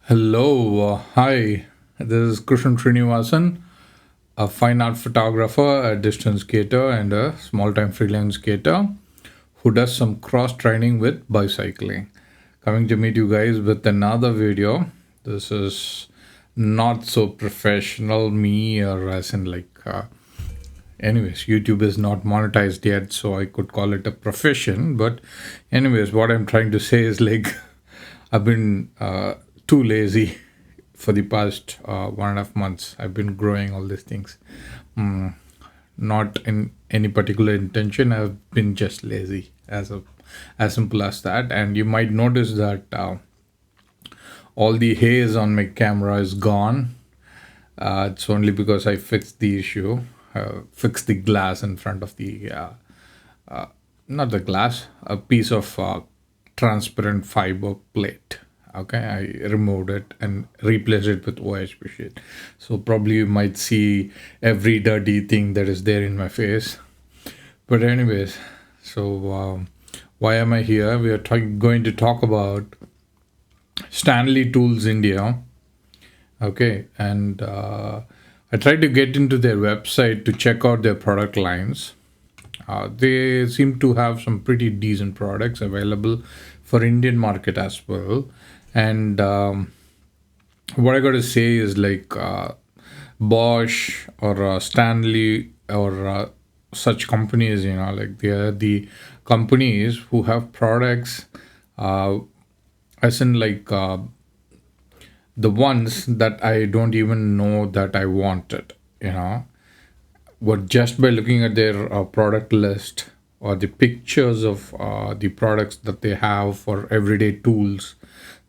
Hello, hi. This is Srinivasan, a fine art photographer, a distance skater, and a small time freelance skater who does some cross training with bicycling. Coming to meet you guys with another video. This is not so professional, me, or as in anyways, YouTube is not monetized yet, so I could call it a profession. But, anyways, what I'm trying to say is I've been too lazy for the past 1.5 months. I've been growing all these things. Not in any particular intention. I've been just lazy, as simple as that. And you might notice that all the haze on my camera is gone. It's only because I fixed the issue, fixed the glass in front of the not the glass, a piece of transparent fiber plate. Okay, I removed it and replaced it with OHP sheet. So probably you might see every dirty thing that is there in my face. But anyways, so why am I here? We are going to talk about Stanley Tools India. Okay, and I tried to get into their website to check out their product lines. They seem to have some pretty decent products available for Indian market as well. And what I got to say is Bosch or Stanley or such companies, they are the companies who have products, as in the ones that I don't even know that I wanted, but just by looking at their product list or the pictures of the products that they have for everyday tools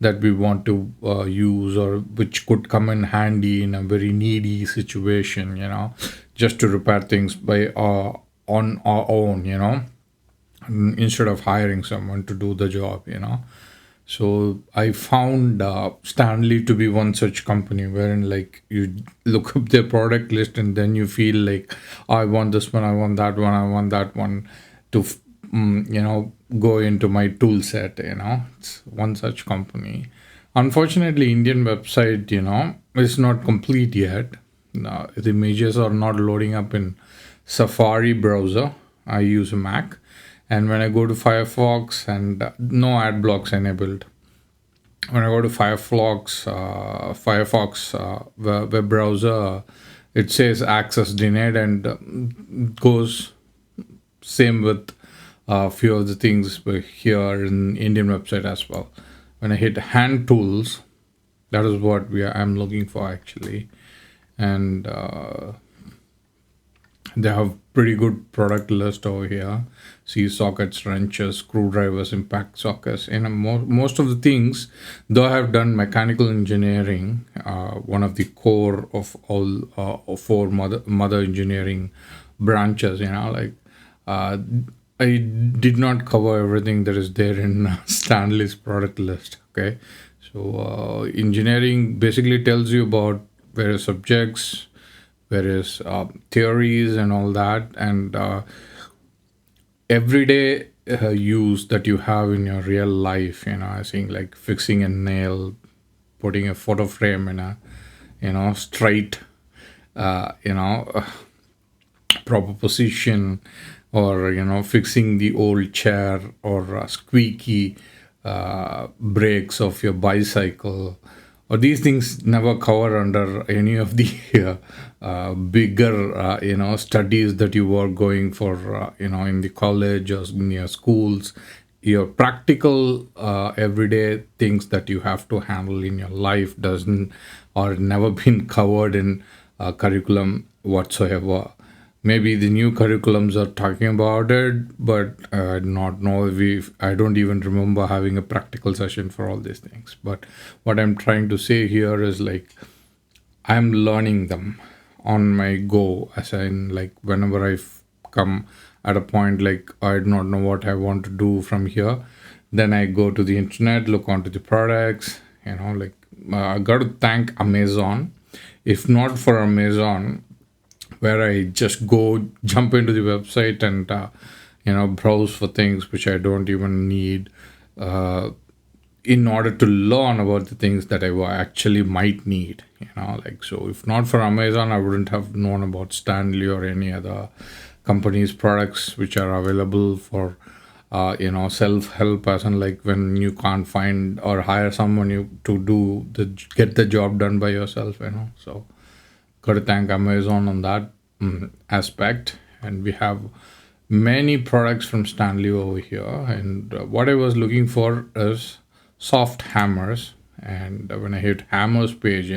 that we want to use, or which could come in handy in a very needy situation, just to repair things by on our own, instead of hiring someone to do the job. So I found Stanley to be one such company wherein you look up their product list and then you feel like, "Oh, I want this one, I want that one, I want that one to go into my tool set." It's one such company. Unfortunately, Indian website is not complete yet. No, the images are not loading up in Safari browser. I use a Mac, and when I go to Firefox, and no ad blocks enabled. When I go to Firefox web browser, it says access denied, and goes same with a few of the things here in Indian website as well. When I hit hand tools, that is what I'm looking for actually, and they have pretty good product list over here. See sockets, wrenches, screwdrivers, impact sockets, and most of the things. Though I have done mechanical engineering, one of the core of all four mother engineering branches. I did not cover everything that is there in Stanley's product list. Okay, so engineering basically tells you about various subjects, various theories, and all that, and everyday use that you have in your real life. I think like fixing a nail, putting a photo frame in a straight, uh, you know proper position, or fixing the old chair, or squeaky brakes of your bicycle, or these things never cover under any of the bigger studies that you were going for, in the college or in your schools. Your practical everyday things that you have to handle in your life doesn't, or never been covered in curriculum whatsoever. Maybe the new curriculums are talking about it, but I do not know if I don't even remember having a practical session for all these things. But what I'm trying to say here is I'm learning them on my go, as in whenever come at a point I do not know what I want to do from here, then I go to the internet, look onto the products. I got to thank Amazon. If not for Amazon, where I just go jump into the website and browse for things which I don't even need. in order to learn about the things that I actually might need, like, so if not for Amazon, I wouldn't have known about Stanley or any other companies' products which are available for, self-help, as in like when you can't find or hire someone to get the job done by yourself, so got to thank Amazon on that aspect. And we have many products from Stanley over here. And what I was looking for is soft hammers. And when I hit hammers page,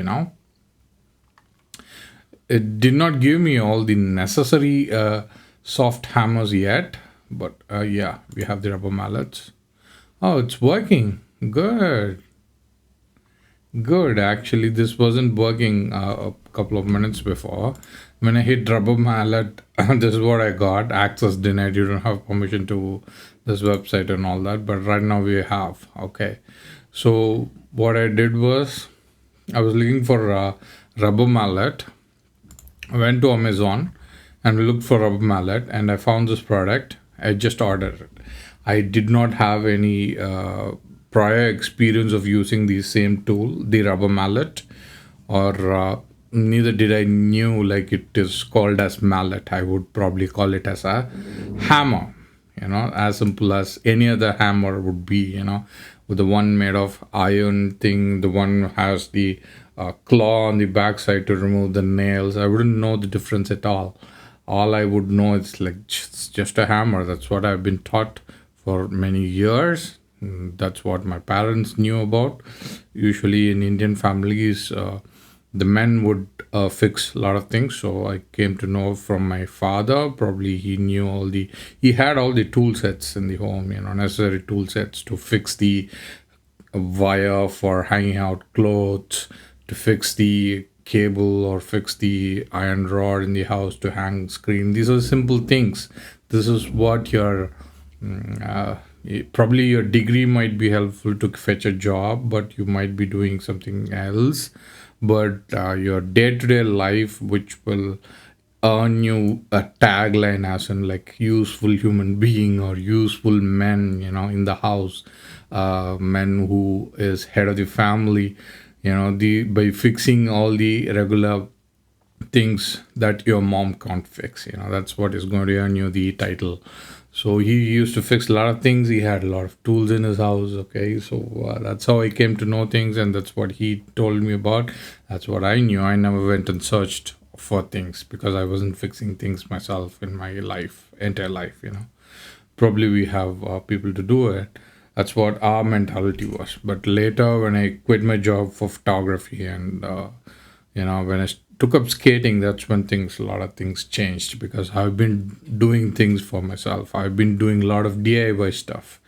it did not give me all the necessary soft hammers yet. But yeah, we have the rubber mallets. Oh, it's working. Good. Good. Actually, this wasn't working a couple of minutes before. When I hit rubber mallet, this is what I got. Access denied. You don't have permission to this website and all that. But right now we have. Okay. So what I did was I was looking for a rubber mallet. I went to Amazon and we looked for rubber mallet, and I found this product. I just ordered it. I did not have any prior experience of using the same tool, the rubber mallet, or neither did I knew like it is called as mallet. I would probably call it as a hammer, as simple as any other hammer would be, with the one made of iron thing, the one has the claw on the backside to remove the nails. I wouldn't know the difference at all. All I would know is like it's just a hammer. That's what I've been taught for many years. That's what my parents knew about. Usually in Indian families, the men would fix a lot of things. So I came to know from my father. Probably he had all the tool sets in the home, necessary tool sets to fix the wire for hanging out clothes, to fix the cable or fix the iron rod in the house to hang screen. These are simple things. This is what probably your degree might be helpful to fetch a job, but you might be doing something else. But your day-to-day life, which will earn you a tagline as in like useful human being or useful men, in the house, men who is head of the family, by fixing all the regular things that your mom can't fix, that's what is going to earn you the title. So he used to fix a lot of things. He had a lot of tools in his house. Okay, so that's how I came to know things, and that's what he told me about. That's what I knew. I never went and searched for things because I wasn't fixing things myself in my entire life. Probably we have people to do it. That's what our mentality was. But later, when I quit my job for photography and when I took up skating, that's when a lot of things changed, because I've been doing things for myself. I've been doing a lot of DIY stuff.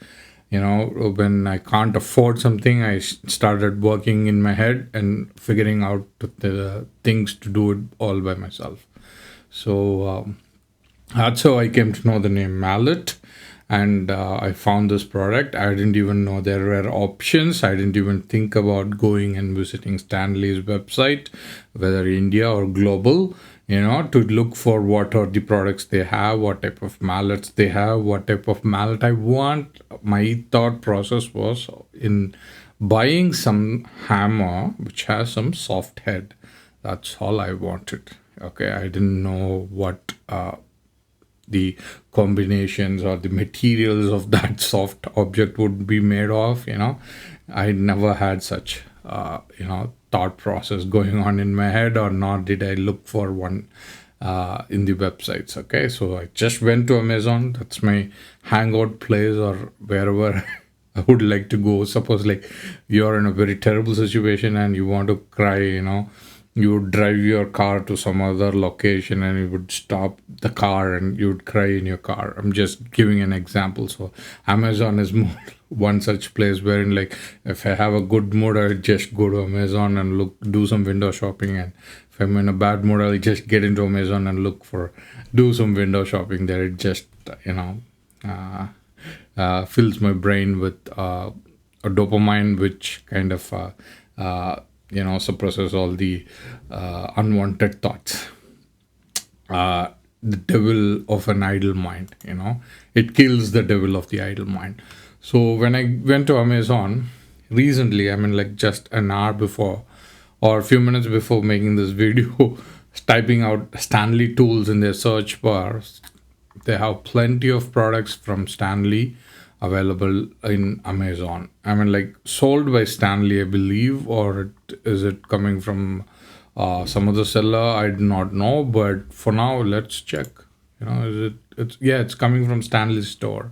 When I can't afford something, I started working in my head and figuring out the things to do it all by myself. So that's how I came to know the name Mallet. And I found this product. I didn't even know there were options. I didn't even think about going and visiting Stanley's website, whether India or global, to look for what are the products they have, what type of mallets they have, what type of mallet I want. My thought process was in buying some hammer which has some soft head. That's all I wanted. Okay, I didn't know what the combinations or the materials of that soft object would be made of. I never had such thought process going on in my head, or nor did I look for one in the websites. Okay, so I just went to Amazon. That's my hangout place, or wherever I would like to go. Suppose like you're in a very terrible situation and you want to cry, you would drive your car to some other location and you would stop the car and you would cry in your car. I'm just giving an example. So Amazon is more one such place wherein, like, if I have a good mood, I just go to Amazon and do some window shopping, and if I'm in a bad mood, I'll just get into Amazon and do some window shopping there. It just fills my brain with a dopamine, which kind of suppresses all the unwanted thoughts. The devil of an idle mind, it kills the devil of the idle mind. So when I went to Amazon, recently, I mean like just an hour before or a few minutes before making this video, typing out Stanley tools in their search bar. They have plenty of products from Stanley available in Amazon. I mean, like sold by Stanley, I believe, or is it coming from some other seller? I do not know, but for now, let's check. Is it? It's yeah, it's coming from Stanley's store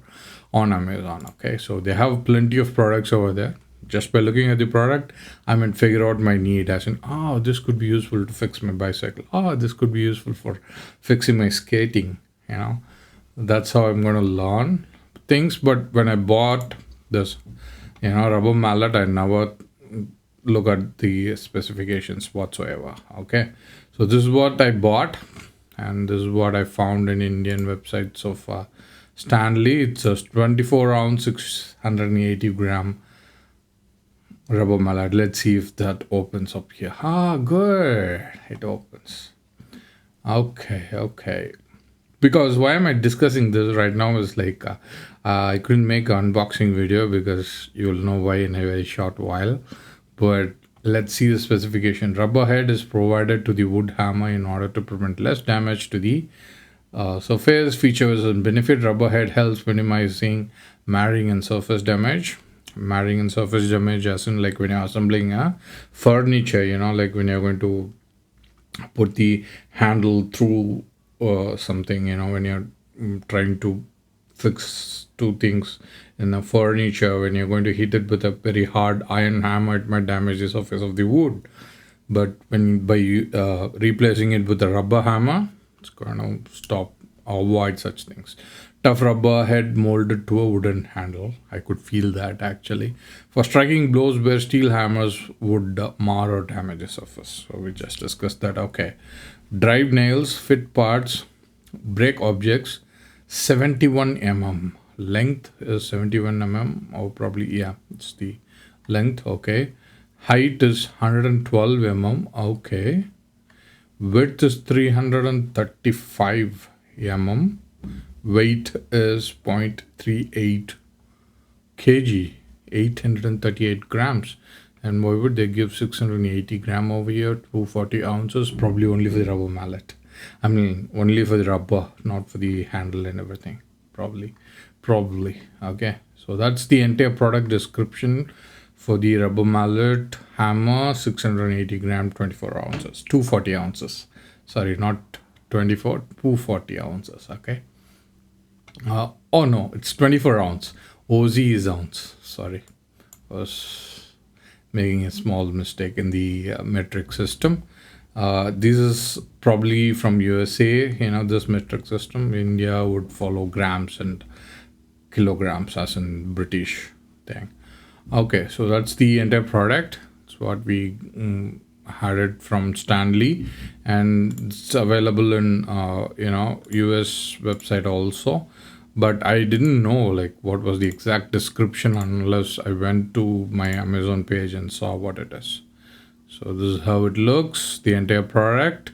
on Amazon. Okay, so they have plenty of products over there. Just by looking at the product, I might figure out my need, as in, oh, this could be useful to fix my bicycle. Oh, this could be useful for fixing my skating. That's how I'm going to learn things. But when I bought this, rubber mallet, I never look at the specifications whatsoever. Okay, so this is what I bought, and this is what I found in Indian websites of Stanley. It's a 24 ounce, 680 gram rubber mallet. Let's see if that opens up here. Good, it opens. Okay. Because why am I discussing this right now is like I couldn't make an unboxing video because you'll know why in a very short while. But let's see the specification. Rubber head is provided to the wood hammer in order to prevent less damage to the surface. Features and benefit: rubber head helps minimizing marring and surface damage. Marring and surface damage, as in like when you're assembling a furniture, like when you're going to put the handle through something, when you're trying to fix two things in a furniture, when you're going to hit it with a very hard iron hammer, it might damage the surface of the wood. But when by replacing it with a rubber hammer, it's going to stop or avoid such things. Tough rubber head molded to a wooden handle. I could feel that actually. For striking blows where steel hammers would mar or damage the surface. So we just discussed that. Okay. Drive nails, fit parts, break objects. 71 mm. Length is 71 mm. Or probably, yeah, it's the length. Okay. Height is 112 mm. Okay. Width is 335 mm. Weight is 0.38 kg, 838 grams. And why would they give 680 gram over here, 240 ounces? Probably only for the rubber mallet. I mean, only for the rubber, not for the handle and everything. Probably. Okay. So that's the entire product description for the rubber mallet hammer, 680 gram, 24 ounces, 240 ounces. Sorry, not 24, 240 ounces. Okay. Oh no, it's 24 ounce. OZ is ounce. Sorry, was making a small mistake in the metric system. This is probably from USA. This metric system. India would follow grams and kilograms as in British thing. Okay, so that's the entire product. It's what we had it from Stanley, and it's available in US website also. But I didn't know like what was the exact description unless I went to my Amazon page and saw what it is. So this is how it looks, the entire product.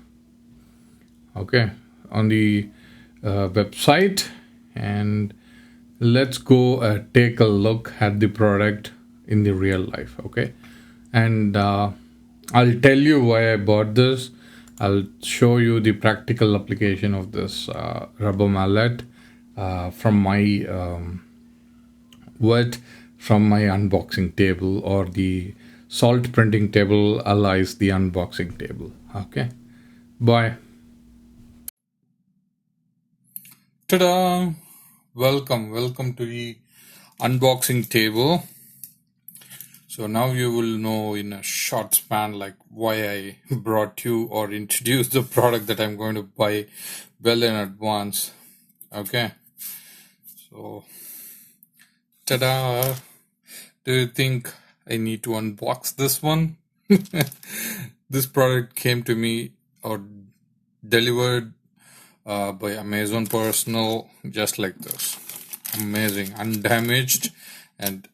Okay, on the website, and let's go take a look at the product in the real life. Okay, and I'll tell you why I bought this. I'll show you the practical application of this rubber mallet from my from my unboxing table, or the salt printing table allies the unboxing table. Okay, bye. Ta-da! Welcome to the unboxing table. So now you will know in a short span like why I brought you or introduced the product that I'm going to buy well in advance. Okay, so ta-da! Do you think I need to unbox this one? This product came to me or delivered by Amazon Personal, just like this. Amazing, undamaged, and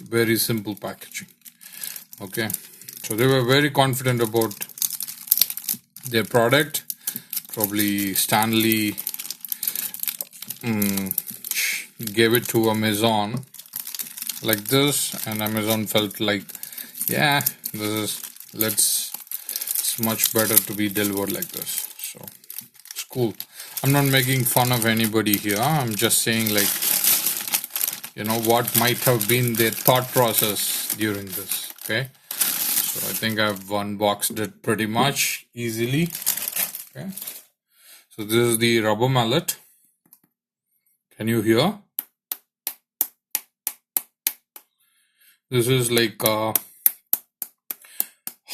very simple packaging. Okay, so they were very confident about their product. Probably Stanley gave it to Amazon like this, and Amazon felt like, yeah, it's much better to be delivered like this. So it's cool. I'm not making fun of anybody here. I'm just saying, like, what might have been their thought process during this. Okay, so I think I've unboxed it pretty much easily. Okay, so this is the rubber mallet. Can you hear? This is like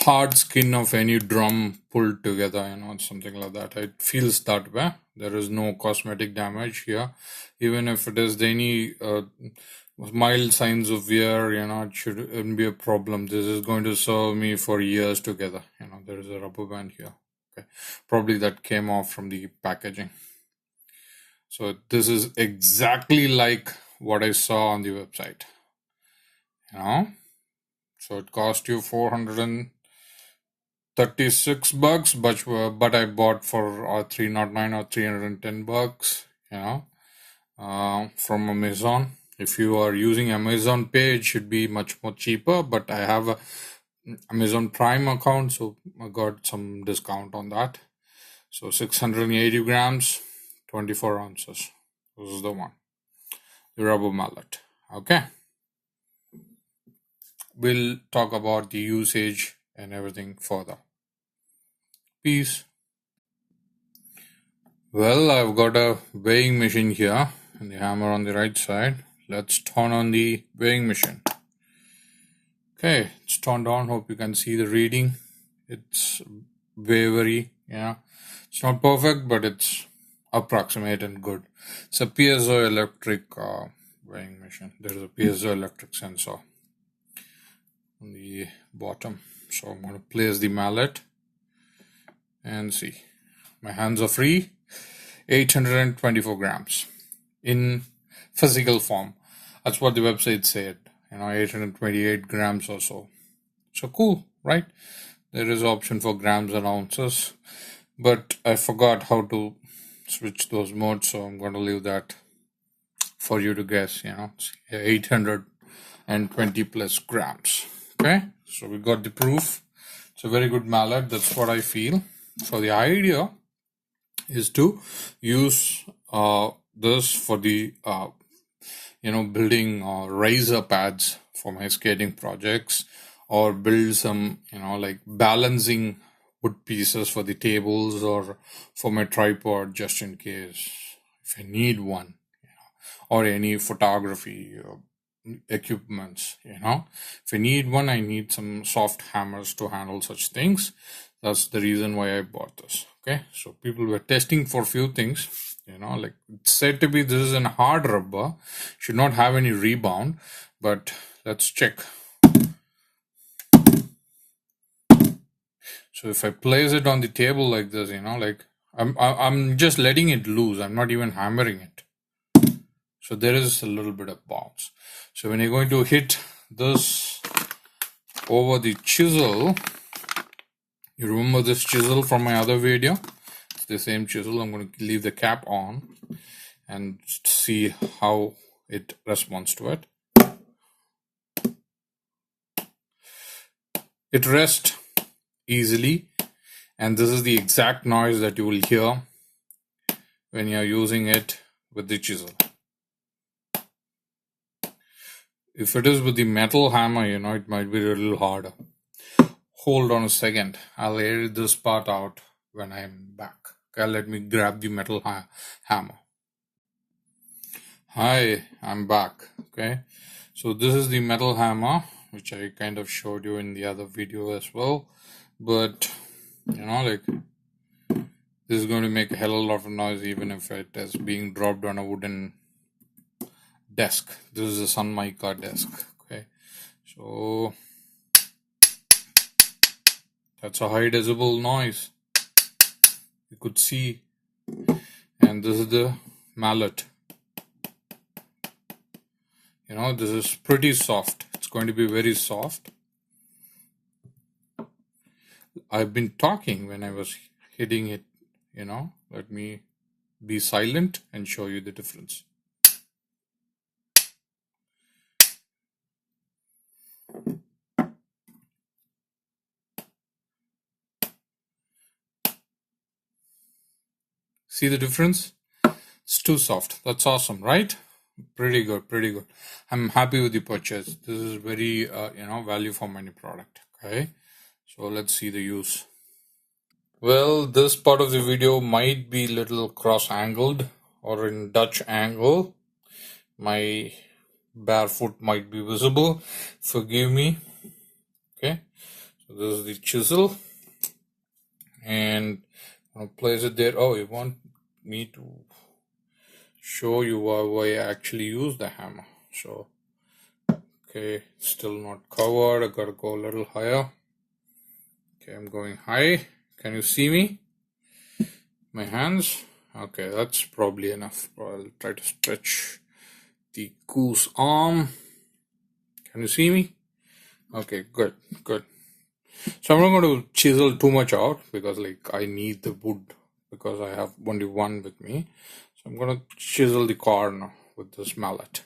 hard skin of any drum pulled together, something like that. It feels that way. There is no cosmetic damage here. Even if it is any mild signs of wear, it shouldn't be a problem. This is going to serve me for years together. There is a rubber band here. Okay, probably that came off from the packaging. So this is exactly like what I saw on the website. So it cost you $436, but I bought for $309 or $310. From Amazon. If you are using Amazon Pay, it should be much more cheaper. But I have a Amazon Prime account, so I got some discount on that. So 680 grams, 24 ounces. This is the one, the rubber mallet. Okay. We'll talk about the usage and everything further. Peace. Well, I've got a weighing machine here and the hammer on the right side. Let's turn on the weighing machine. Okay, it's turned on. Hope you can see the reading. It's wavery, It's not perfect, but it's approximate and good. It's a piezoelectric weighing machine. There is a piezoelectric sensor on the bottom. So I'm going to place the mallet and see. My hands are free. 824 grams in physical form. That's what the website said. 828 grams or so. So cool, right? There is option for grams and ounces, but I forgot how to switch those modes, so I'm going to leave that for you to guess. 820 plus grams. Okay, so we got the proof. It's a very good mallet. That's what I feel. So the idea is to use this for the building riser pads for my skating projects, or build some like balancing wood pieces for the tables or for my tripod, just in case if I need one, or any photography equipments. If I need one, I need some soft hammers to handle such things. That's the reason why I bought this. Okay, so people were testing for a few things. Like it's said to be this is a hard rubber, should not have any rebound, but let's check. So if I place it on the table like this, like I'm just letting it loose. I'm not even hammering it. So there is a little bit of bounce. So when you're going to hit this over the chisel, you remember this chisel from my other video? It's the same chisel. I'm going to leave the cap on and see how it responds to it. It rests easily, and this is the exact noise that you will hear when you're using it with the chisel. If it is with the metal hammer, it might be a little harder. Hold on a second. I'll edit this part out when I'm back. Okay, let me grab the metal hammer. Hi, I'm back. Okay, so this is the metal hammer, which I kind of showed you in the other video as well. But, like, this is going to make a hell of a lot of noise even if it is being dropped on a wooden desk. This is a Sun Mica desk. Okay, so that's a high decibel noise. You could see. And this is the mallet. This is pretty soft. It's going to be very soft. I've been talking when I was hitting it, Let me be silent and show you the difference. See the difference? It's too soft. That's awesome, right? Pretty good, pretty good. I'm happy with the purchase. This is very, value for money product. Okay, so let's see the use. Well, this part of the video might be little cross-angled or in Dutch angle. My barefoot might be visible. Forgive me. Okay, so this is the chisel, and I'll place it there. Oh, you want me to show you how I actually use the hammer? So, okay, still not covered. I gotta go a little higher. Okay, I'm going high. Can you see me? My hands? Okay, that's probably enough. I'll try to stretch the goose arm. Can you see me? Okay, good, good. So I'm not going to chisel too much out because I need the wood because I have only one with me. So I'm going to chisel the corner with this mallet.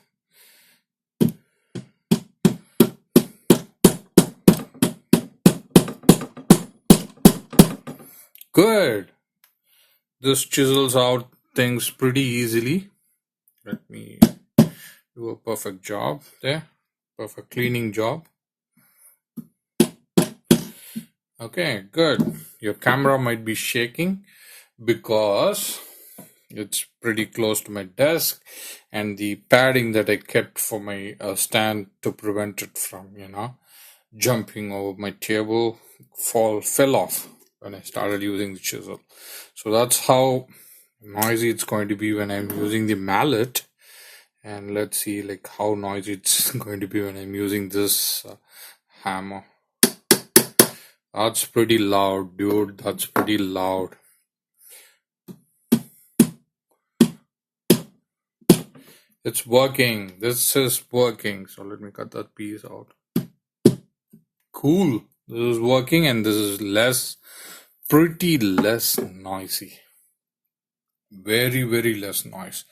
Good. This chisels out things pretty easily. Let me do a perfect job there. Perfect cleaning job. Okay, good. Your camera might be shaking because it's pretty close to my desk and the padding that I kept for my stand to prevent it from, jumping over my table fell off when I started using the chisel. So that's how noisy it's going to be when I'm using the mallet. And let's see how noisy it's going to be when I'm using this hammer. That's pretty loud, dude. That's pretty loud. It's working. This is working. So let me cut that piece out. Cool. This is working and this is pretty less noisy. Very, very less noise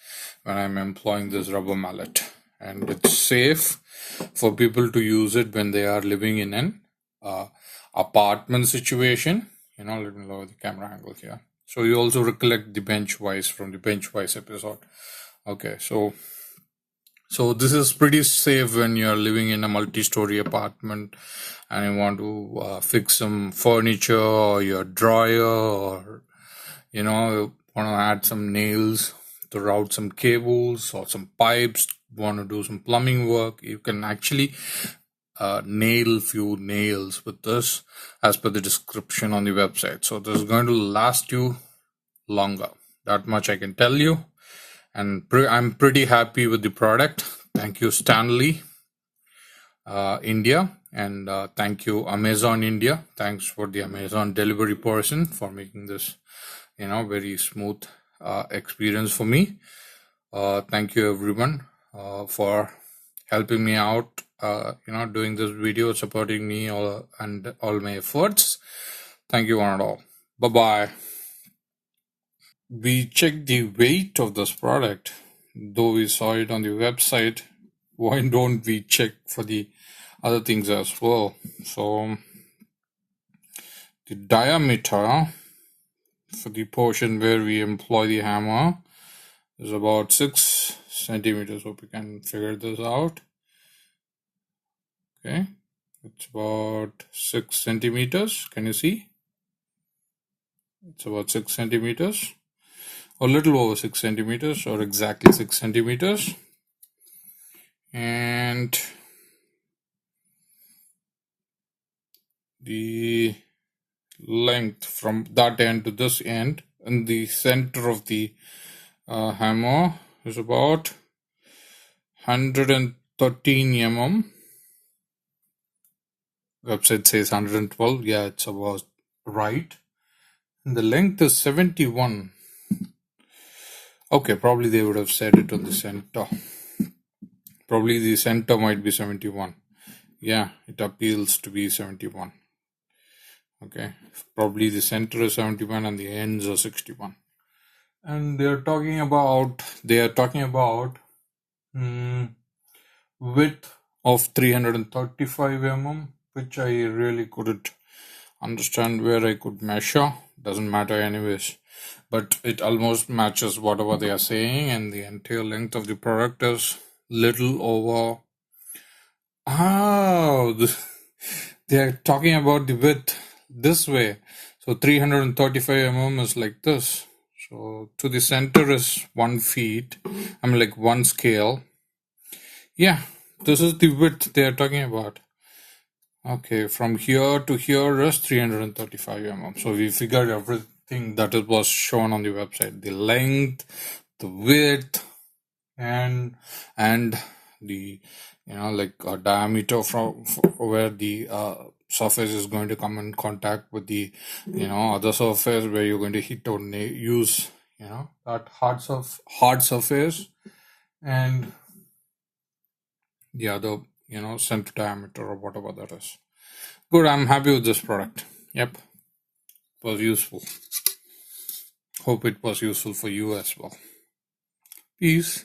when I'm employing this rubber mallet. And it's safe for people to use it when they are living in an apartment situation. Let me lower the camera angle here. So you also recollect the bench wise from the bench wise episode. Okay, so this is pretty safe when you're living in a multi-story apartment and you want to fix some furniture or your dryer, or you want to add some nails to route some cables or some pipes, want to do some plumbing work. You can actually nail few nails with this as per the description on the website. So this is going to last you longer. That much I can tell you. And I'm pretty happy with the product. Thank you, Stanley, India, and thank you, Amazon India. Thanks for the Amazon delivery person for making this, very smooth experience for me. Thank you, everyone, for helping me out. Doing this video, supporting me and all my efforts. Thank you, one and all. Bye bye. We checked the weight of this product, though we saw it on the website. Why don't we check for the other things as well? So the diameter for the portion where we employ the hammer is about 6 centimeters. Hope you can figure this out. Okay, it's about 6 centimeters. Can you see? It's about 6 centimeters, a little over 6 centimeters, or exactly 6 centimeters. And the length from that end to this end in the center of the hammer is about 113 mm. Website says 112. Yeah, it's about right. And the length is 71. Okay, probably they would have said it on the center. Probably the center might be 71. Yeah, it appeals to be 71. Okay, probably the center is 71 and the ends are 61. And they are talking about width of 335 mm, which I really couldn't understand where I could measure. Doesn't matter anyways. but it almost matches whatever they are saying, and the entire length of the product is little over. Oh, they are talking about the width this way. So 335 mm is like this. So to the center is 1 feet. I'm like 1 scale. Yeah, this is the width they are talking about. Okay, from here to here is 335 mm. So we figured everything that it was shown on the website: the length, the width, and the like a diameter from where the surface is going to come in contact with the other surface where you're going to hit or use that hard surface, and the other center diameter or whatever that is. Good, I'm happy with this product. Yep, it was useful. Hope it was useful for you as well. Peace.